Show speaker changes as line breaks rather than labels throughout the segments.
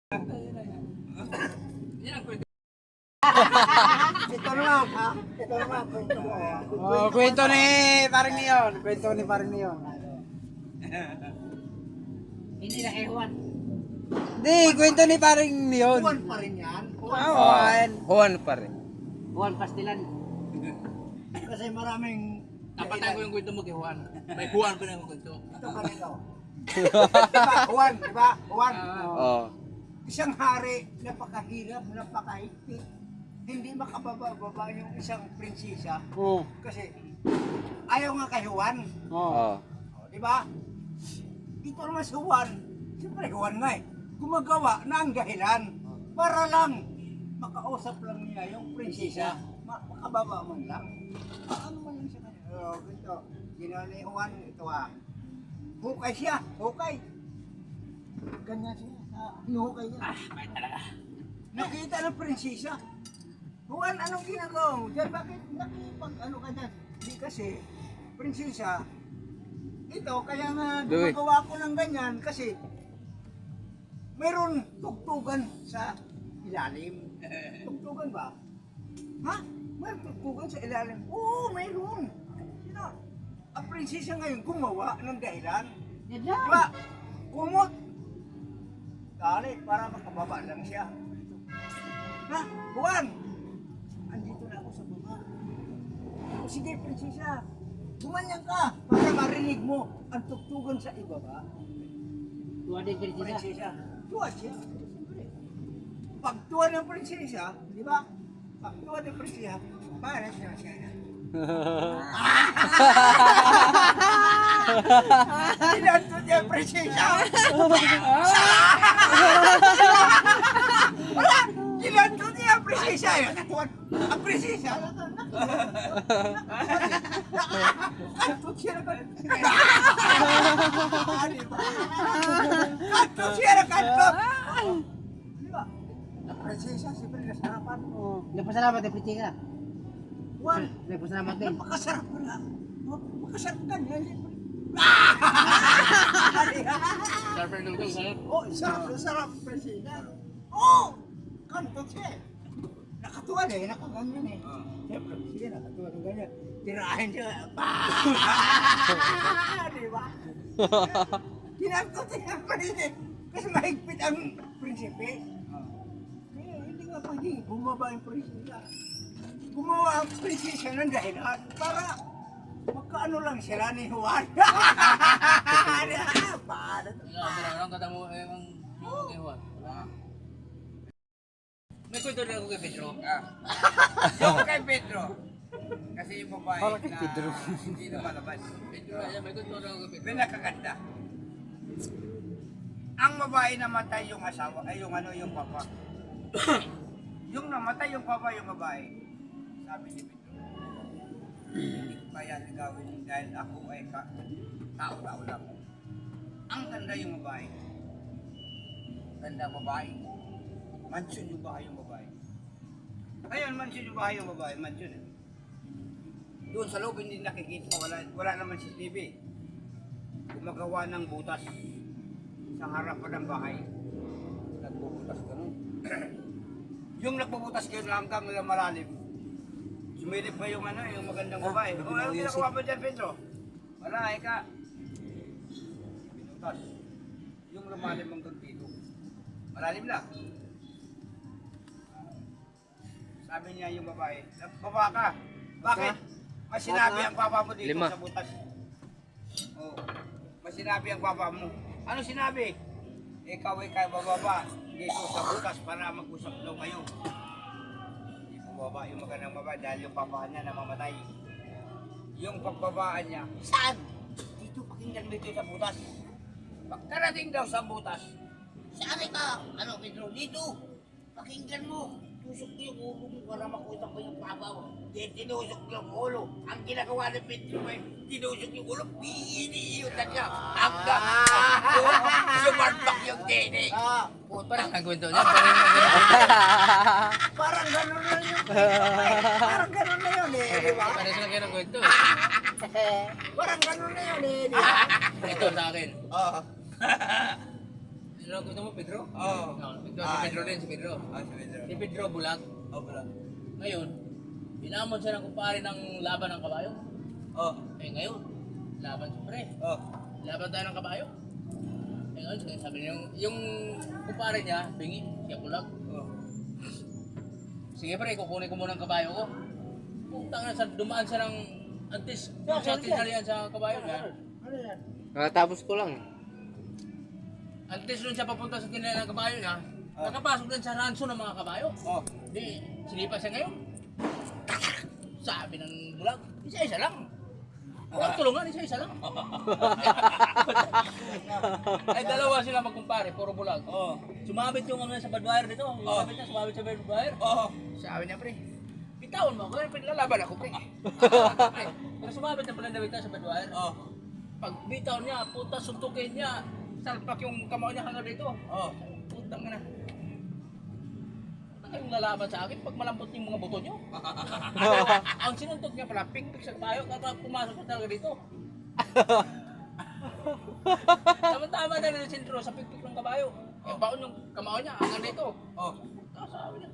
Ito naman, ha? Ito naman, kwento mo.
Oh, kwento ni parang niyon. Kwento ni parang niyon.
Hindi na kay Juan.
Hindi, kwento ni parang niyon.
Juan pa rin yan.
Ah, Juan.
Juan pa rin.
Juan Pastilan. Kasi maraming...
Napatay ko yung kwento mo kay Juan. May Juan pa na yung kwento.
Ito ka nito. Diba, Juan? Diba? Juan?
Oh.
Isang hari, napakahirap, napakahigpit. Hindi makababa yung isang prinsesa.
Oh.
Kasi ayaw nga kay Juan.
Oh.
O, diba? Ito naman si Juan. Siyempre Juan nga eh. Gumagawa na ang dahilan para lang makausap lang niya yung prinsesa. Makababa man lang. Ano man lang siya kanina? Ganito. Ginawa ni Juan, ito hukay siya. Hukay. Ganyan siya. Hinuhukay niya.
May talaga.
Nakita ng prinsesa. Juan, anong ginagawa mo dyan? Bakit nakipag-ano ka dyan? Hindi kasi, prinsesa, ito, kaya nga gumagawa ko ng ganyan kasi meron tugtugan sa ilalim. Tugtugan ba? Ha? Meron tugtugan sa ilalim? Oo, meron. Sino? Ang prinsesa ngayon gumawa ng dahilan. Diba? Kumot. Dali, para makababa lang siya. Ha? Juan! Andito na ako sa baba. O sige, prinsesa. Gumanyan ka para marinig mo ang tugtugan sa ibaba.
Tuwa din prinsesa.
Prinsesa. Tuwa siya. Siyempre. Pag tuwa ng prinsesa, di ba? Pag tuwa ng prinsesa, para siya. Pinanto niya ang prinsesa. Wala! Kinanto niya ang prinsesa. Ang prinsesa. Kanto siya na kanto. Kanto siya na kanto. Di ba? Ang prinsesa, siyempre nasa harapan.
Nagpasalamat din prinsesa.
Juan,
Nagpasalamat din.
napakasarap ko na. Napakasarap ka niya.
Sarper dugtong sarap.
Oh, sarap, prinsesa. Oh! Kanto siya. Nakatuwa eh, nakaganyan eh. Siyempre, sige, nakatuwa ng ganyan. Tirahin siya. Di ba? Kinanto siya ang prinsesa. Kasi mahigpit ang prinsipe. Kaya hindi nga pwede bumaba yung prinsesa. Gumawa ang prinsesa ng dahilan para magkaano lang sila ni Juan. Paano to?
Ang kata mo yung kay Juan. May kwento rin ako kay Pedro.
Yung kay Pedro. Kasi yung babae
Parang kay
na
Pedro.
hindi lumalabas.
Pedro, ayan, may kwento rin ako kay Pedro.
Pinakaganda. Ang babae namatay yung asawa, ay yung yung papa. Yung namatay yung papa, yung babae. Sabi ni Pedro, hindi ko kaya gawin dahil ako ay tao-tao lang. Ang ganda yung babae. Ganda babae. Mansyon yung bahay yung babae. Ayun, mansyon yung bahay yung babae. Mansyon eh. Doon sa loob hindi nakikita. Wala naman si TV. Gumagawa ng butas sa harapan ng bahay. Nagbubutas ka nun. Yung nagbubutas kayo hanggang malalim. Sumilip pa yung yung magandang babae. O, ano ginagawa pa dyan, Pedro? Wala, eka. Binutas. Yung lumalim hanggang dito. Malalim lang. Sabi niya yung babae, baba ka. Bakit? May sinabi ang papa mo dito sa butas. Oh. May sinabi ang papa mo. Ano sinabi? Ikaw ay kaya bababa dito sa butas para mag-usap daw kayo. Hindi bababa yung magandang babae dahil yung papa niya namamatay. Yung pagbabaan niya, saan? Dito pakinggan mo dito sa butas. Pagkarating daw sa butas, saan ka? Ano, Pedro? Dito. Pakinggan mo. Tusok ko yung ulo mo para makita ko yung pabaw. Then tinusok yung ulo. Ang ginagawa ng Pedro ay tinusok yung ulo, piniyutan niya. Hanggang sumarpak yung tinig.
Parang ang kwento niya.
Parang gano'n na yun. Parang gano'n na yun eh, di ba?
Parang sila kayo ng kwento.
Parang gano'n na yun eh, di ba?
Ito sa akin.
Oo.
Ano gusto mo, Pedro?
Oo.
Ito si Pedro din, si Pedro.
Si Pedro.
Si Pedro bulag.
Oh, pala.
Ngayon, binamon siya ng kumpare ng laban ng kabayo.
Oh.
Eh ngayon, laban siyempre.
Oh.
Laban tayo ng kabayo. Eh ngayon, sabi niya, yung kumpare niya, bingi, siya bulag.
Oh.
Sige pre, kukunin ko muna ang kabayo ko. Puntang na sa dumaan siya ng antis. Doon siya tinalian sa kabayo niya.
Ano yan?
Nakatapos ko lang.
Antes doon siya papunta sa tinalian ng kabayo niya. Nakapasok din sa ranso ng mga kabayo.
Oh.
Di, sinipa siya ngayon. Sabi ng bulag, isa-isa lang. Huwag tulungan, isa-isa lang. Ay dalawa sila magkumpare, puro bulag.
Oh.
Sumabit yung ano sa badwire dito. Sumabit niya, sumabit sa badwire.
Oh.
Sabi niya, pre, bitawan mo ako, lalaban ako, pre. Pero sumabit na pala David sa badwire.
Oh.
Pag bitaw niya, puta, suntukin niya. Salpak yung kamao niya hanggang dito.
Oh.
Putang na. Ano kayong lalaban sa akin pag malambot yung mga buto niyo? Ang sinuntok niya pala, pik-pik sa kabayo, kapag pumasok ko talaga dito. Tama-tama na rin sentro sa pik-pik ng kabayo. Yung baon yung kamao niya hanggang dito.
Oh.
Tapos sabi niya,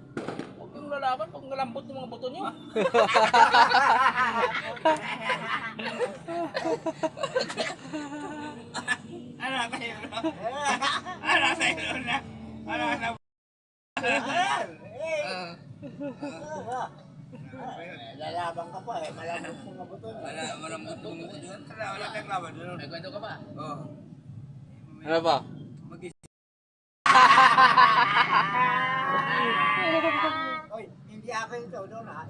huwag kayong lalaban pag malambot yung mga buto niyo.
Ano tayo na? Ano tayo na? Ano na?
Lalabang ka pa eh, malambot mga buto niya.
Wala, malambot yung mga doon. Wala tayong laban doon.
May kwento ka ba?
Oh.
Ano ba?
Oy, hindi akin ito, doon ha.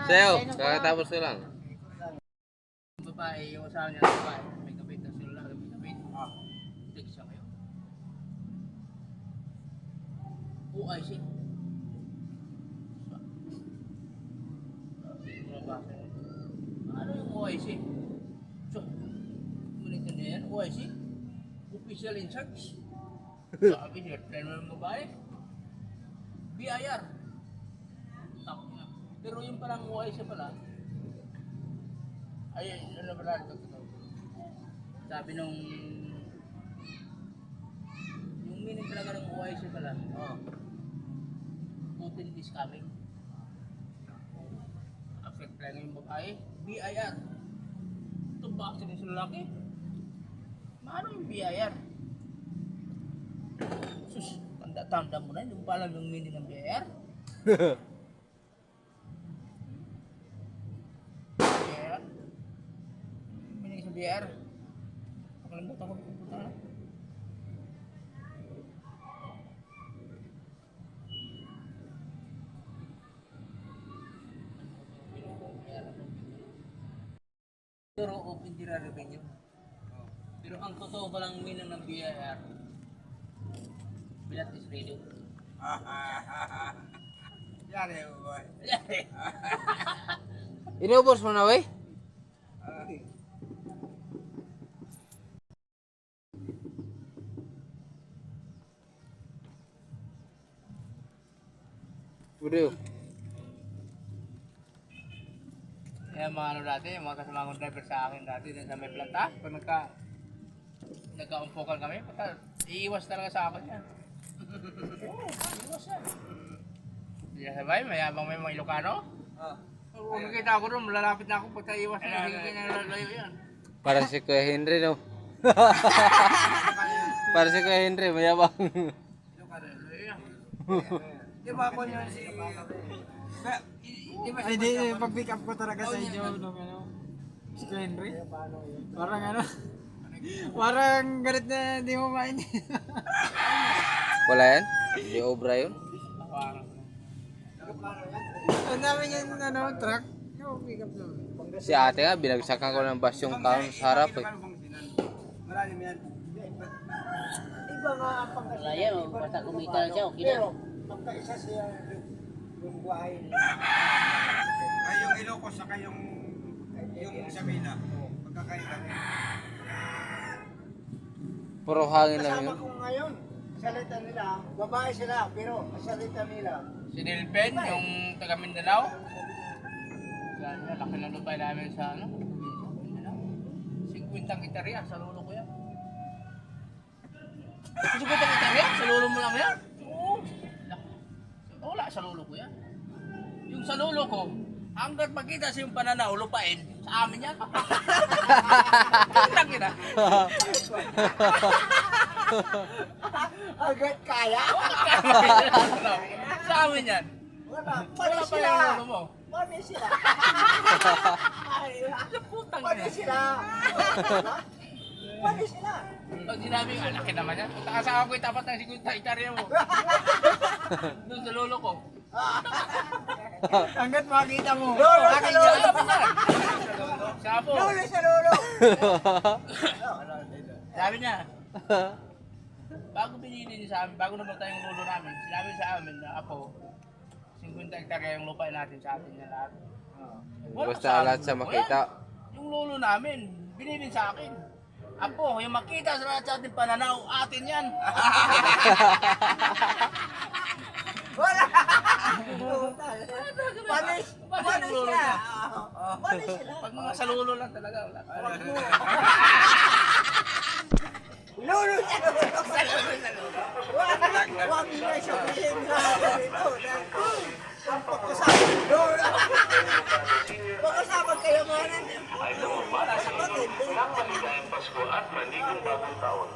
Sayo, kakatapos ko lang.
Yung babae, yung asawa niya ng babae, may kapit na sila lang, may kapit. Text siya kayo. OIC. Ano yung OIC? So, manito na yan, OIC? Official in charge. Sabi niya, tayo ng babae. BIR. Tako niya. Pero yung parang OIC pala, ay, ano pala ito? Sabi nung yung meaning talaga ng OIC pala, Putin is coming. Affect lang yung babae, BIR. Ito ba kasi sa lalaki? Maano yung BIR? Sus, tanda-tanda mo na, yung pala yung meaning ng BIR. BIR? Meaning sa BIR? Nakalimutan ko kung puta na. Pero of Interior Revenue. Pero ang totoo palang meaning ng BIR, Bilat is radio.
Yan eh, boy.
Inubos mo na, wey? Bro.
Kaya mga ano dati, yung mga kasama kong driver sa akin dati dun sa may planta, pag nagka-umpukan kami, iiwas talaga sa akin yan. Oo, iiwas yan. Hindi na sabay, mayabang may mga Ilocano. Kung makikita ko rin, malalapit na ako, pagka iwas na, hindi kanya lalayo yan.
Para si Kuya Henry, no? Para si Kuya Henry, mayabang.
Lalayo yan.
Di ba ako yun si... Di ba
Ay, di, pag-pick up ko talaga sa inyo nung ano, si Henry. Parang ano, parang galit na hindi mo mainit.
Wala yan? Hindi obra yun?
Parang.
Ang dami yung ano, truck. Yung pick up namin.
Si ate nga, binagsakan ko ng bus yung kaon sa harap eh.
Malalim yan.
Iba nga ang pangkasya.
Wala yan, basta kumita lang siya, okay na.
Pero, magkaisa siya yung buhay niya.
Ay, yung Ilocos saka yung Sabina. Magkakailan yan.
Puro hangin lang
Kasama
yun.
ko ngayon, salita nila, babae sila, pero ang salita nila,
Si Dilpen, yung taga Mindanao. Yan, laki ng lupay namin sa ano, Mindanao. 50 hektarya, sa lulo ko yan. Susugutan kita yan? Sa lolo mo lang yan? Oo. Wala sa lolo ko yan. Yung sa lolo ko, hanggat magkita sa yung pananaw, lupain, sa amin yan. Putang ina.
Agad kaya?
Sa amin yan.
Wala.
Wala
Paano
pa
sila?
yung lolo mo.
Paano sila? Ay,
Sa putang
paano
ina.
sila? Paano sila?
Pag sinabi, laki naman yan. Punta ka sa ako, tapat ng 50 hektarya mo. Doon sa lolo ko.
Hanggat makita mo.
Lolo sa
Akin
lolo.
yan.
Sapo.
Lolo sa lolo.
Sabi niya, bago pinili niya sa amin, bago namatay yung lolo namin, sinabi sa amin na apo, 50 hektarya yung lupa natin sa atin niya lahat. Wala
Basta
sa
lahat
amin
sa
lolo
makita.
yan. Yung lolo namin, binibin sa akin. Apo, yung makita sa lahat sa ating pananaw, atin yan.
Wala. Paano
Paano yung lolo
sila?
niya?
Paano sila?
Pag mga sa lolo lang talaga, wala.
Lolo sa lolo. Huwag niya sabihin sa ito. Ang pag-usapan. Lolo. Pag-usapan kayo mga nanay. Wala sa kapatid.
Maligayang Pasko at maligong bagong taon.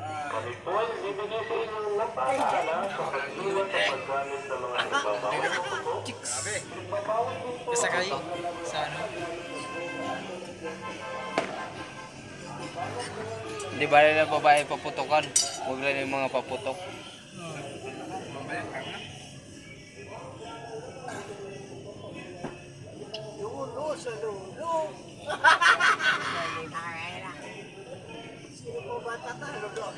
Kami po ay bibigay sa inyo ng paalala sa pag-iwan sa paggamit ng mga nagbabawal ng puto.
Kasakay. Sa ano?
Hindi ba nila babae paputokan? Huwag lang yung mga paputok.
Lolo sa lolo. Sino po ba tatalo doon?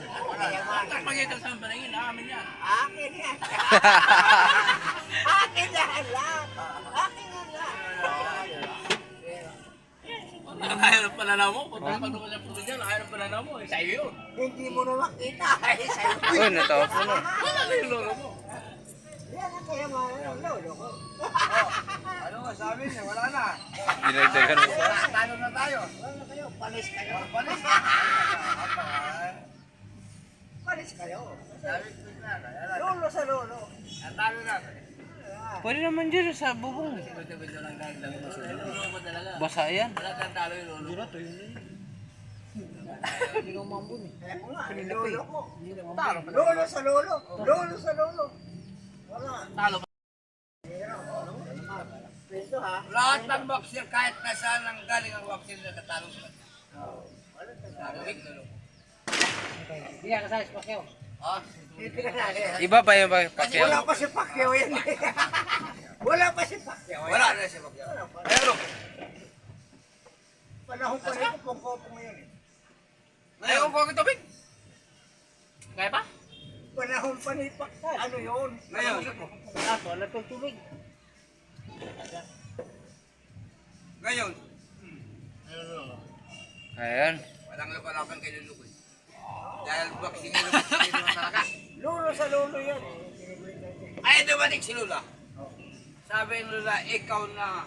Pag magkita sa paningin, amin yan.
Akin yan. Akin yan lahat. Akin yan lahat.
Ayaw ng pananaw mo. Kung pag doon ka sa puto dyan, ayaw ng pananaw mo. Eh, sa'yo yun.
Hindi mo na makita. Ay, sa'yo.
Uy, natawa po na.
Wala na yung lolo mo.
Yan ang kaya mga lolo ko.
Ano nga sabi niya? Wala na.
Dinagdagan mo pa.
Talo na tayo.
Wala kayo. Panis kayo.
Panis.
Panis kayo.
Sabi ko na.
Lolo sa lolo.
Talo na.
Pwede naman dyan sa bubong.
Bito-bito lang dami mo sa lolo mo talaga.
Basa yan.
Wala kang talo yung lolo mo.
Kaya ko nga, lolo ko. Lolo sa lolo. Lolo sa lolo. Wala.
Talo pa.
Pwede ha.
Lahat ng boxer, kahit nasaan ang galing ang boxer, natatalo sila.
Hindi ka sa Pacquiao.
Ah,
Hindi ka na.
Iba pa yung
Wala
Pacquiao.
pa si Pacquiao yan. Wala pa si Pacquiao.
wala na siya Pacquiao. Pero,
Panahon pa rin kung kopo mo yun eh.
Ngayon ko ang tubig. Kaya pa?
Panahon pa ni Pacquiao. Ano yun?
ngayon,
Wala tong tubig.
ngayon,
Ayan.
walang laban kay Lulukoy. Dahil boxing yung boxing naman talaga.
Lolo sa lolo yan.
Ay, dumating si Lula. Sabi ng Lula, ikaw na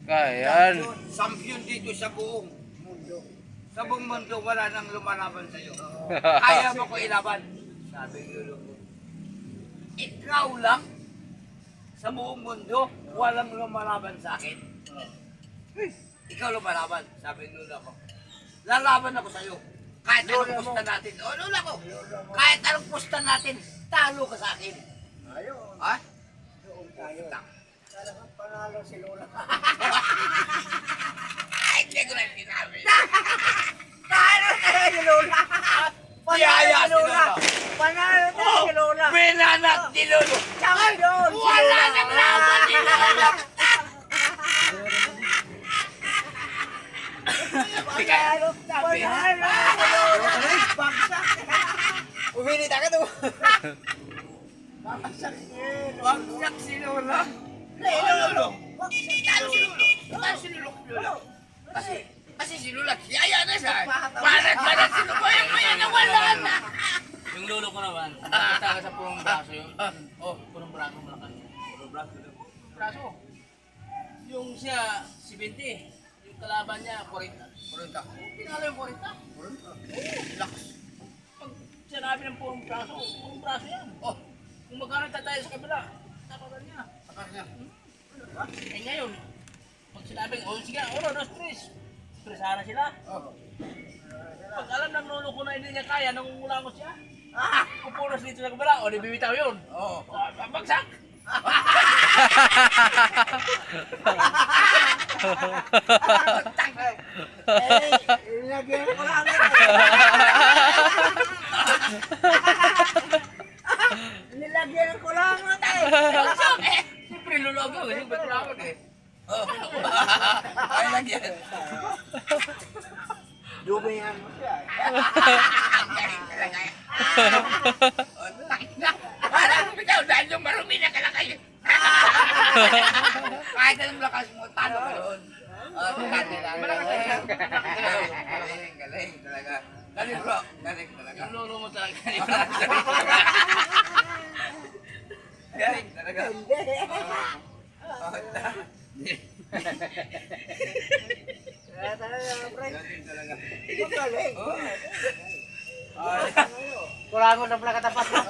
Ayan.
champion dito sa buong mundo. Sa buong mundo, wala nang lumalaban sa'yo. Kaya mo ko ilaban. Sabi ng Lula ko. Ikaw lang sa buong mundo, walang lumalaban sa akin. Ikaw lumalaban, sabi ng Lula ko. Lalaban ako sa'yo. Kahit anong pusta natin. O, Lula ko. Kahit anong pusta natin, talo ka sa akin.
Ayun.
Ha?
Doon tayo. Talagang panalo si Lola.
Ay, hindi ko lang sinabi.
Panalo tayo si Lola.
Tiyaya si Lola.
Panalo tayo si Lola.
Binanak ni Lolo.
Tsaka doon si
Wala
Lola.
nang laban ni Lolo.
Panalo si Lola. Bagsak.
Uminit agad oh.
Bagsak si Lola.
Bagsak si Lola.
Lolo.
Talo si Lolo. Talo si Lolo. Kasi si Lola, tiyaya na siya. Panat si Lolo. Yung maya na wala na.
Yung lolo ko naman, nakita ka sa purong braso yun. Oh, purong braso mo lang. Purong braso. Yung siya, 70. Yung kalaban niya, 40.
40.
Pinalo yung 40.
40. Lakas.
sinabi ng buong braso yan. Oh, kung magkano tatay sa kabila, tapagan niya. Eh ngayon, pag sinabing, oh sige, 1, 2, 3. Estresahan na sila. Pag alam ng lolo ko na hindi niya kaya, nangungulangot siya. Pupunas dito sa kabila, o di bibitaw yun. Oh, bagsak.
Ilagyan ko lang. Nilagyan ko lang eh.
Bagsak eh. Siyempre lulugaw, kasi background eh. Oh, ay lagyan.
Dumihan mo siya.
Parang bitaw dahil yung marumi na kalakay. Kahit anong lakas mo, talo ka yun. Galing talaga. Galing bro, galing talaga.
Yung lolo mo talaga.
Galing talaga. Galing talaga.
Magaling.
Kulangon na pala katapat mo.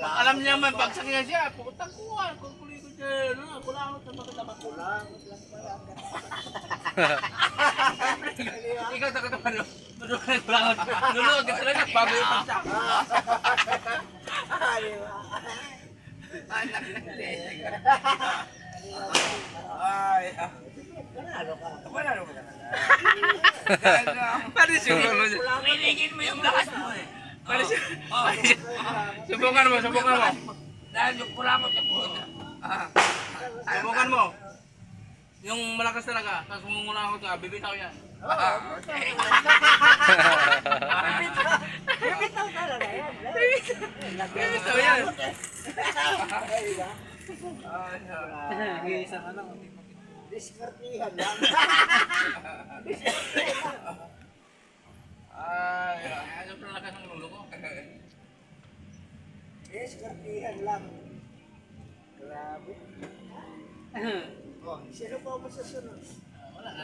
Alam niya man, bagsak niya siya. Putang kuha, kukulit ko dyan. Kulangot na magkatapat. Ikaw takot naman. Kulangot. Nulog ka talaga bago yung bagsak.
Anak ng tesa. Ay. Panalo ka. Panalo ka.
Paano siguro?
Pinigin mo yung lakas mo eh.
Subukan mo.
Dahil yung kulangot yung puta.
Subukan mo. Yung malakas talaga, tapos mumula ka, bibitaw yan.
Okay.
Bibitaw talaga yan.
Bibitaw yan.
Isang ano.
Diskartihan lang.
Ano pala lakas ng lolo ko?
Diskartihan lang. Grabe. Oh, sino pa ako susunod? Wala na.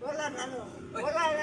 Wala na ano. Wala na